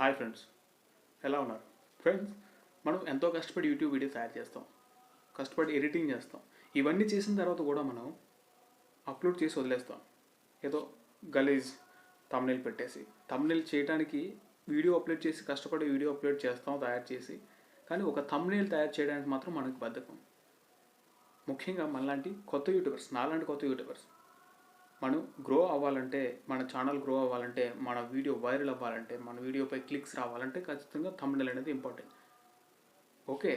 Hi friends, ఎలా ఉన్నారు? Friends, మనం ఎంతో కష్టపడి యూట్యూబ్ వీడియో తయారు చేస్తాం, కష్టపడి ఎడిటింగ్ చేస్తాం. ఇవన్నీ చేసిన తర్వాత కూడా మనం అప్లోడ్ చేసి వదిలేస్తాం. ఏదో గలీజ్ థంబ్నెయిల్ పెట్టేసి, థంబ్నెయిల్ చేయడానికి వీడియో అప్లోడ్ చేసి కష్టపడి వీడియో అప్లోడ్ చేస్తాం తయారు చేసి, కానీ ఒక థంబ్నెయిల్ తయారు చేయడానికి మాత్రం మనకు బద్ధకం. ముఖ్యంగా మనలాంటి కొత్త యూట్యూబర్స్, నాలాంటి కొత్త యూట్యూబర్స్ మనం గ్రో అవ్వాలంటే, మన ఛానల్ గ్రో అవ్వాలంటే, మన వీడియో వైరల్ అవ్వాలంటే, మన వీడియోపై క్లిక్స్ రావాలంటే ఖచ్చితంగా థంబ్నెయిల్ అనేది ఇంపార్టెంట్. ఓకే,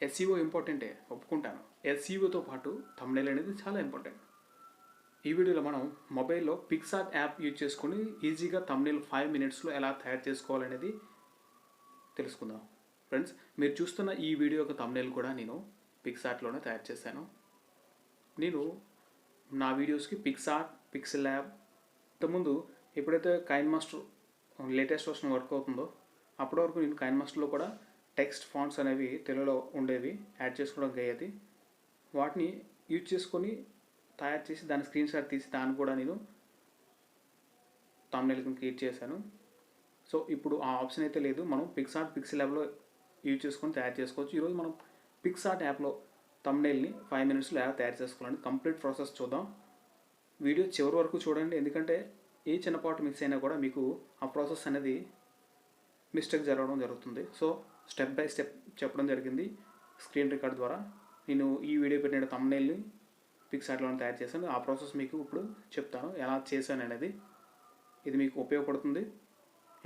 ఎస్ఈఓ ఇంపార్టెంటే, ఒప్పుకుంటాను. ఎస్ఈఓతో పాటు థంబ్నెయిల్ అనేది చాలా ఇంపార్టెంట్. ఈ వీడియోలో మనం మొబైల్లో పిక్సార్ట్ యాప్ యూజ్ చేసుకుని ఈజీగా థంబ్నెయిల్ 5 minutesలో ఎలా తయారు చేసుకోవాలనేది తెలుసుకుందాం. ఫ్రెండ్స్, మీరు చూస్తున్న ఈ వీడియో యొక్క థంబ్నెయిల్ కూడా నేను పిక్సార్ట్లోనే తయారు చేశాను. నేను నా వీడియోస్కి పిక్సార్ట్, పిక్సెల్ ల్యాబ్, ఇంతకుముందు ఎప్పుడైతే KineMaster latest version work అవుతుందో అప్పటి వరకు నేను కైన్ మాస్టర్లో కూడా టెక్స్ట్ ఫాంట్స్ అనేవి తెలుగులో ఉండేవి, యాడ్ చేసుకోవడం అయ్యేది. వాటిని యూజ్ చేసుకొని తయారు చేసి దాని స్క్రీన్ షాట్ తీసి దాన్ని కూడా నేను థంబ్నెయిల్ క్రియేట్ చేశాను. సో ఇప్పుడు ఆ ఆప్షన్ అయితే లేదు, మనం పిక్సార్ట్, పిక్సెల్ ల్యాబ్లో యూజ్ చేసుకొని తయారు చేసుకోవచ్చు. ఈరోజు మనం పిక్సార్ట్ యాప్లో థంబ్నెయిల్ని 5 minutesలో ఎలా తయారు చేసుకోవాలని కంప్లీట్ ప్రాసెస్ చూద్దాం. వీడియో చివరి వరకు చూడండి, ఎందుకంటే ఏ చిన్న పార్ట్ మిస్ అయినా కూడా మీకు ఆ ప్రాసెస్ అనేది మిస్టేక్ జరగడం జరుగుతుంది. సో స్టెప్ బై స్టెప్ చెప్పడం జరిగింది స్క్రీన్ రికార్డ్ ద్వారా. నేను ఈ వీడియో పెట్టిన థంబ్నెయిల్ని పిక్సార్ట్లో తయారు చేశాను. ఆ ప్రాసెస్ మీకు ఇప్పుడు చెప్తాను ఎలా చేశాను అనేది. ఇది మీకు ఉపయోగపడుతుంది.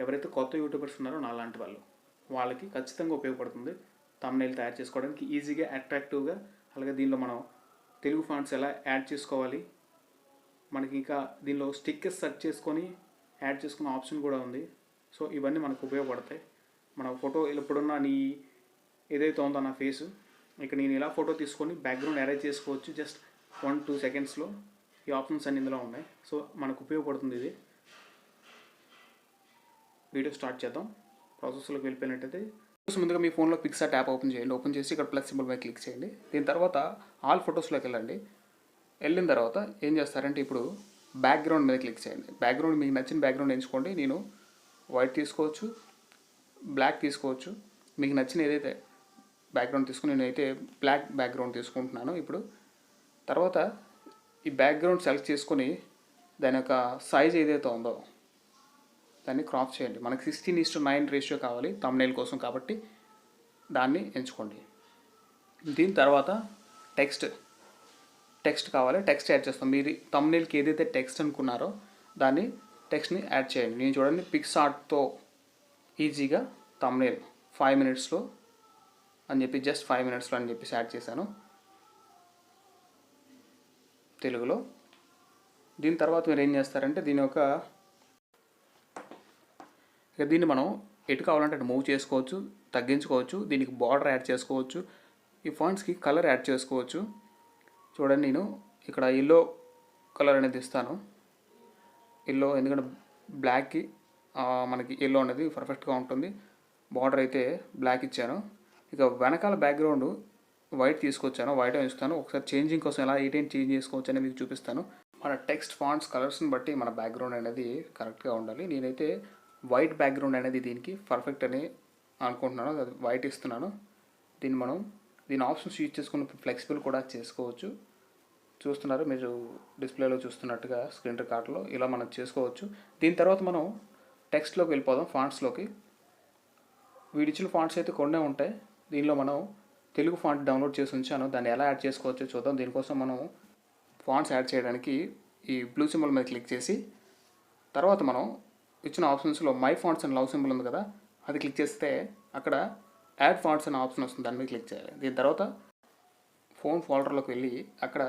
ఎవరైతే కొత్త యూట్యూబర్స్ ఉన్నారో నాలాంటి వాళ్ళకి ఖచ్చితంగా ఉపయోగపడుతుంది. థంబ్నెయిల్ తయారు చేసుకోవడానికి ఈజీగా, అట్రాక్టివ్గా, అలాగే దీనిలో మనం తెలుగు ఫాంట్స్ ఎలా యాడ్ చేసుకోవాలి, మనకి ఇంకా దీనిలో స్టిక్కర్స్ సెర్చ్ చేసుకొని యాడ్ చేసుకునే ఆప్షన్ కూడా ఉంది. సో ఇవన్నీ మనకు ఉపయోగపడతాయి. మన ఫోటో ఇప్పుడున్న ఏదైతే ఉందో నా ఫేసు, ఇక నేను ఇలా ఫోటో తీసుకొని బ్యాక్గ్రౌండ్ అరేంజ్ చేసుకోవచ్చు జస్ట్ 1-2 secondsలో. ఈ ఆప్షన్స్ అన్ని ఇందులో ఉన్నాయి. సో మనకు ఉపయోగపడుతుంది ఇది. వీడియో స్టార్ట్ చేద్దాం. ప్రాసెస్లోకి వెళ్ళిపోయినట్టయితే ముందుగా మీ ఫోన్లో పిక్సార్ట్ యాప్ ఓపెన్ చేయండి. ఓపెన్ చేసి ఇక్కడ ప్లస్ సింబల్ పై క్లిక్ చేయండి. దీని తర్వాత ఆల్ ఫొటోస్లోకి వెళ్ళండి. వెళ్ళిన తర్వాత ఏం చేస్తారంటే ఇప్పుడు బ్యాక్గ్రౌండ్ మీద క్లిక్ చేయండి. బ్యాక్గ్రౌండ్ మీకు నచ్చిన బ్యాక్గ్రౌండ్ ఎంచుకోండి. నేను వైట్ తీసుకోవచ్చు, బ్లాక్ తీసుకోవచ్చు, మీకు నచ్చిన ఏదైతే బ్యాక్గ్రౌండ్ తీసుకుని నేనైతే బ్లాక్ బ్యాక్గ్రౌండ్ తీసుకుంటున్నాను. ఇప్పుడు తర్వాత ఈ బ్యాక్గ్రౌండ్ సెలెక్ట్ చేసుకొని దాని యొక్క సైజ్ ఏదైతే ఉందో దాన్ని క్రాప్ చేయండి. మనకి 16:9 రేషియో కావాలి థంబ్నెయిల్ కోసం, కాబట్టి దాన్ని ఎంచుకోండి. దీని తర్వాత టెక్స్ట్ కావాలి, టెక్స్ట్ యాడ్ చేస్తాం. మీరు థంబ్నెయిల్కి ఏదైతే టెక్స్ట్ అనుకున్నారో దాన్ని టెక్స్ట్ని యాడ్ చేయండి. నేను చూడండి పిక్సార్ట్తో ఈజీగా థంబ్నెయిల్ 5 minutesలో అని చెప్పి, జస్ట్ 5 minutesలో అని చెప్పేసి యాడ్ చేశాను తెలుగులో. దీని తర్వాత మీరు ఏం చేస్తారంటే దీన్ని మనం ఎటు కావాలంటే అటు మూవ్ చేసుకోవచ్చు, తగ్గించుకోవచ్చు. దీనికి బార్డర్ యాడ్ చేసుకోవచ్చు, ఈ ఫాంట్స్కి కలర్ యాడ్ చేసుకోవచ్చు. చూడండి, నేను ఇక్కడ ఎల్లో కలర్ అనేది ఇస్తాను. ఎల్లో ఎందుకంటే బ్లాక్కి మనకి ఎల్లో అనేది పర్ఫెక్ట్గా ఉంటుంది. బార్డర్ అయితే బ్లాక్ ఇచ్చాను. ఇక వెనకాల బ్యాక్గ్రౌండ్ వైట్ తీసుకొచ్చాను, వైట్ ఇస్తాను. ఒకసారి చేంజింగ్ కోసం ఎలా చేంజ్ చేసుకోవచ్చు అనేది మీకు చూపిస్తాను. మన టెక్స్ట్ ఫాంట్స్ కలర్స్ని బట్టి మన బ్యాక్గ్రౌండ్ అనేది కరెక్ట్గా ఉండాలి. నేనైతే వైట్ బ్యాక్గ్రౌండ్ అనేది దీనికి పర్ఫెక్ట్ అని అనుకుంటున్నాను, అది వైట్ ఇస్తున్నాను. దీని ఆప్షన్స్ యూజ్ చేసుకుని ఫ్లెక్సిబుల్ కూడా చేసుకోవచ్చు. చూస్తున్నారు మీరు డిస్ప్లేలో చూస్తున్నట్టుగా స్క్రీన్ రికార్డ్లో ఇలా మనం చేసుకోవచ్చు. దీని తర్వాత మనం టెక్స్ట్లోకి వెళ్ళిపోదాం, ఫాంట్స్లోకి. వీడిచ్చిన ఫాంట్స్ అయితే కొన్నే ఉంటాయి. దీనిలో మనం తెలుగు ఫాంట్ డౌన్లోడ్ చేసి ఉంచాను, దాన్ని ఎలా యాడ్ చేసుకోవచ్చో చూద్దాం. దీనికోసం మనం ఫాంట్స్ యాడ్ చేయడానికి ఈ బ్లూ సింబల్ మీద క్లిక్ చేసి, తర్వాత మనం ఇచ్చిన ఆప్షన్స్లో my fonts and love symbol ఉంది కదా, అది క్లిక్ చేస్తే అక్కడ యాడ్ ఫాంట్స్ అనే ఆప్షన్ వస్తుంది, దాని మీద క్లిక్ చేయాలి. దీని తర్వాత ఫోన్ ఫోల్డర్లోకి వెళ్ళి అక్కడ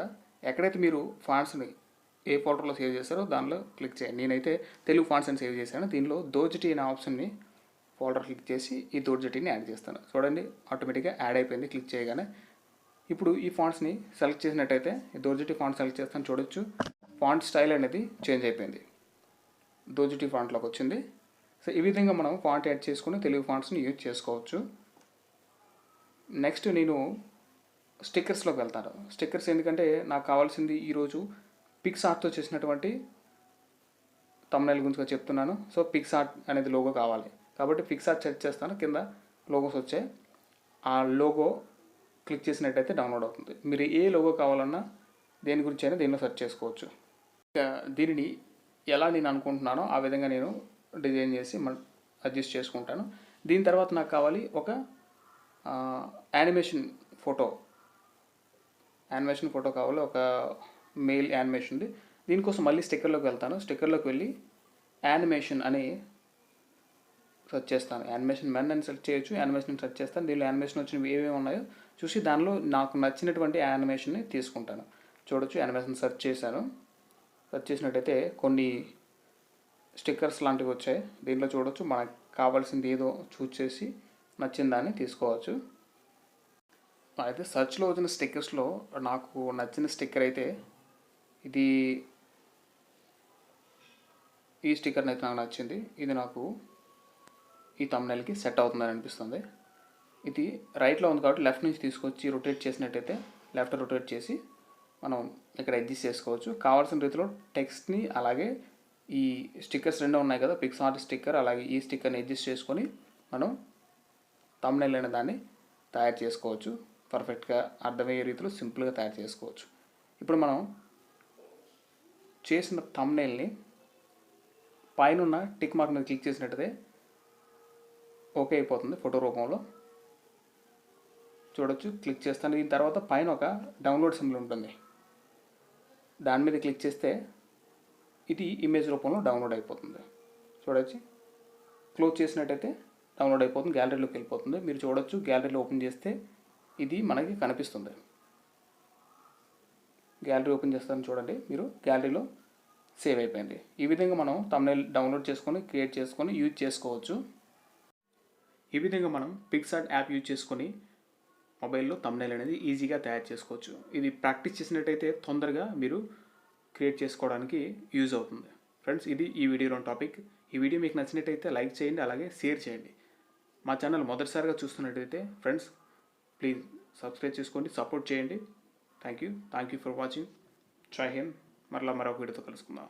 ఎక్కడైతే మీరు ఫాంట్స్ని ఏ ఫోల్డర్లో సేవ్ చేస్తారో దానిలో క్లిక్ చేయండి. నేనైతే తెలుగు ఫాంట్స్ అని సేవ్ చేశాను. దీనిలో దోజటి అనే ఆప్షన్ని ఫోల్డర్ క్లిక్ చేసి ఈ దోజటిని యాడ్ చేస్తాను. చూడండి, ఆటోమేటిక్గా యాడ్ అయిపోయింది క్లిక్ చేయగానే. ఇప్పుడు ఈ ఫాంట్స్ని సెలెక్ట్ చేసినట్టయితే ఈ దోజటి ఫాంట్ సెలెక్ట్ చేస్తాను, చూడొచ్చు ఫాంట్ స్టైల్ అనేది చేంజ్ అయిపోయింది, దోజటి ఫాంట్లోకి వచ్చింది. సో ఈ విధంగా మనం ఫాంట్ యాడ్ చేసుకుని తెలుగు ఫాంట్స్ని యూజ్ చేసుకోవచ్చు. నెక్స్ట్ నేను స్టిక్కర్స్లోకి వెళ్తాను. స్టిక్కర్స్ ఎందుకంటే నాకు కావాల్సింది ఈరోజు పిక్సార్ట్తో చేసినటువంటి థంబ్నెయిల్ గురించి చెప్తున్నాను. సో పిక్సార్ట్ అనేది లోగో కావాలి. కాబట్టి పిక్సార్ట్ సెర్చ్ చేస్తాను, కింద లోగోస్ వచ్చాయి. ఆ లోగో క్లిక్ చేసినట్టయితే డౌన్లోడ్ అవుతుంది. మీరు ఏ లోగో కావాలన్నా దేని గురించి అయినా దీనిలో సెర్చ్ చేసుకోవచ్చు. ఇక దీనిని ఎలా నేను అనుకుంటున్నానో ఆ విధంగా నేను డిజైన్ చేసి అడ్జస్ట్ చేసుకుంటాను. దీని తర్వాత నాకు కావాలి ఒక యానిమేషన్ ఫోటో కావాలి, ఒక మెయిల్ యానిమేషన్ది. దీనికోసం మళ్ళీ స్టిక్కర్లోకి వెళ్తాను. స్టిక్కర్లోకి వెళ్ళి యానిమేషన్ అని సెర్చ్ చేస్తాను. యానిమేషన్ మెన్ అని సెర్చ్ చేయొచ్చు, యానిమేషన్ సెర్చ్ చేస్తాను. దీనిలో యానిమేషన్ వచ్చినవి ఏమేమి ఉన్నాయో చూసి దానిలో నాకు నచ్చినటువంటి యానిమేషన్ని తీసుకుంటాను. చూడొచ్చు, యానిమేషన్ సెర్చ్ చేశాను. సెర్చ్ చేసినట్టయితే కొన్ని స్టిక్కర్స్ లాంటివి వచ్చాయి. దీంట్లో చూడొచ్చు, మనకు కావాల్సింది ఏదో చూస్ చేసి నచ్చిన దాన్ని తీసుకోవచ్చు. అయితే సెర్చ్లో వచ్చిన స్టిక్కర్స్లో నాకు నచ్చిన స్టిక్కర్ అయితే ఈ స్టిక్కర్ని అయితే నాకు నచ్చింది. ఇది నాకు ఈ థంబ్నెయిల్కి సెట్ అవుతుందని అనిపిస్తుంది. ఇది రైట్లో ఉంది కాబట్టి లెఫ్ట్ నుంచి తీసుకొచ్చి రొటేట్ చేసినట్టయితే లెఫ్ట్ రొటేట్ చేసి మనం ఇక్కడ అడ్జస్ట్ చేసుకోవచ్చు. కావాల్సిన రీతిలో టెక్స్ట్ని అలాగే ఈ స్టిక్కర్స్ రెండు ఉన్నాయి కదా, పిక్సార్ట్ స్టిక్కర్ అలాగే ఈ స్టిక్కర్ని అడ్జస్ట్ చేసుకొని మనం థంబ్నెయిల్ అనే దాన్ని తయారు చేసుకోవచ్చు. పర్ఫెక్ట్గా అర్థమయ్యే రీతిలో సింపుల్గా తయారు చేసుకోవచ్చు. ఇప్పుడు మనం చేసిన థంబ్నెయిల్ని పైన ఉన్న టిక్ మార్క్ మీద క్లిక్ చేసినట్టయితే ఓకే అయిపోతుంది ఫోటో రూపంలో. చూడొచ్చు, క్లిక్ చేస్తాను. దీని తర్వాత పైన ఒక డౌన్లోడ్ సింబల్ ఉంటుంది, దాని మీద క్లిక్ చేస్తే ఇది ఇమేజ్ రూపంలో డౌన్లోడ్ అయిపోతుంది. చూడొచ్చు, క్లోజ్ చేసినట్టయితే డౌన్లోడ్ అయిపోతుంది, గ్యాలరీలోకి వెళ్ళిపోతుంది. మీరు చూడొచ్చు, గ్యాలరీలో ఓపెన్ చేస్తే ఇది మనకి కనిపిస్తుంది. గ్యాలరీ ఓపెన్ చేస్తాను చూడండి, మీరు గ్యాలరీలో సేవ్ అయిపోయింది. ఈ విధంగా మనం థంబ్నెయిల్ డౌన్లోడ్ చేసుకొని క్రియేట్ చేసుకొని యూజ్ చేసుకోవచ్చు. ఈ విధంగా మనం పిక్సార్ట్ యాప్ యూజ్ చేసుకొని మొబైల్లో థంబ్నెయిల్ అనేది ఈజీగా తయారు చేసుకోవచ్చు. ఇది ప్రాక్టీస్ చేసినట్టయితే తొందరగా మీరు క్రియేట్ చేసుకోవడానికి యూజ్ అవుతుంది. ఫ్రెండ్స్, ఇది ఈ వీడియోలో టాపిక్. ఈ వీడియో మీకు నచ్చినట్టయితే లైక్ చేయండి, అలాగే షేర్ చేయండి. మా ఛానల్ మొదటిసారిగా చూస్తున్నట్టయితే ఫ్రెండ్స్ ప్లీజ్ సబ్స్క్రైబ్ చేసుకోండి, సపోర్ట్ చేయండి. Thank you for watching. జై హింద్. మరొక వీడియోతో కలుసుకుందాం.